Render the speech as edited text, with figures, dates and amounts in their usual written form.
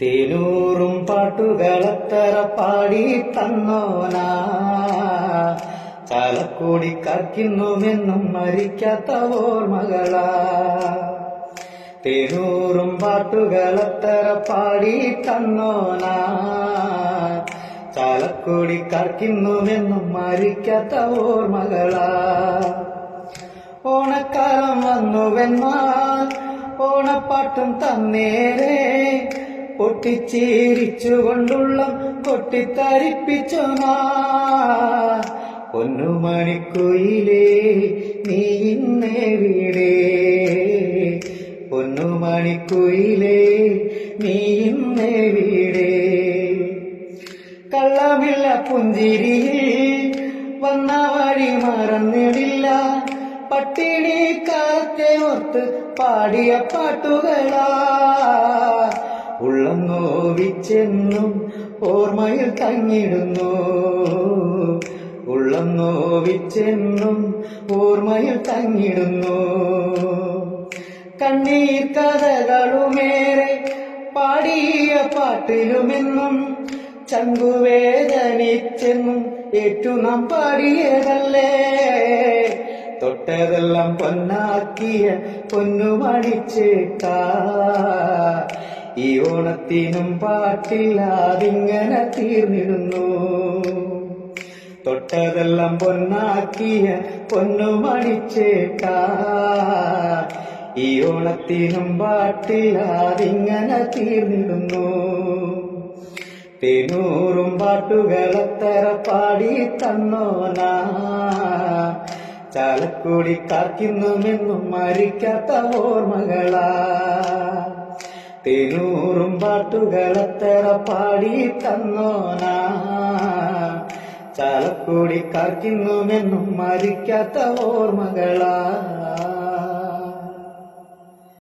തേനൂറും പാട്ടുകളെത്ര പാടി തന്നോനാ ചാലക്കുടി കാർക്കിന്നുമെന്നും മരിക്കാത്ത ഓർമ്മകളാ. തേനൂറും പാട്ടുകളെത്ര പാടി തന്നോനാ ചാലക്കുടി കാർക്കിന്നുമെന്നും മരിക്കാത്ത ഓർമ്മകളാ. ഓണക്കാലം വന്നുവെന്നാൽ ഓണപ്പാട്ടും തന്നേരേ പൊട്ടിച്ചീരിച്ചുകൊണ്ടുള്ള കൊട്ടിത്തരിപ്പിച്ചു പൊന്നുമണിക്കുയിലേ നീ ഇന്നേവിടെ, പൊന്നുമണിക്കുയിലേ നീ ഇന്നേവിടെ. കള്ളമില്ല പുഞ്ചിരിയിൽ വന്ന വഴി മറന്നിടില്ല, പട്ടിണി കാലത്തെ ഓർത്ത് പാടിയ പാട്ടുകളാ. ഉള്ളം നോവിച്ചെന്നും ഓർമ്മയിൽ തങ്ങിടുന്നു, ഉള്ളം നോവിച്ചെന്നും ഓർമ്മയിൽ തങ്ങിടുന്നു. കണ്ണീർ കഥകളുമേറെ പാടിയ പാട്ടിലുമെന്നും ചങ്കുവേദനിച്ചെന്നും ഏറ്റു നാം പാടിയതല്ലേ. തൊട്ടതെല്ലാം പൊന്നാക്കിയ പൊന്നുമണിച്ചേട്ടാ, ഈ ഓണത്തിനും പാട്ടില്ലാതിങ്ങനെ തീർന്നിടുന്നു. തൊട്ടതെല്ലാം പൊന്നാക്കിയ പൊന്നുമണിച്ചേട്ടാ, ഈ ഓണത്തിനും പാട്ടില്ലാതിങ്ങനെ തീർന്നിടുന്നു. തേനൂറും പാട്ടുകളെത്ര പാടി തന്നോനാ ചാലക്കുടി കാർക്കിന്നുമെന്നും മരിക്കാത്ത ഓർമ്മകളാ. തേനൂറും പാട്ടുകളെത്ര പാടി തന്നോനാ ചാലക്കുടി കാർക്കിന്നുമെന്നും മരിക്കാത്ത ഓർമ്മകളാ.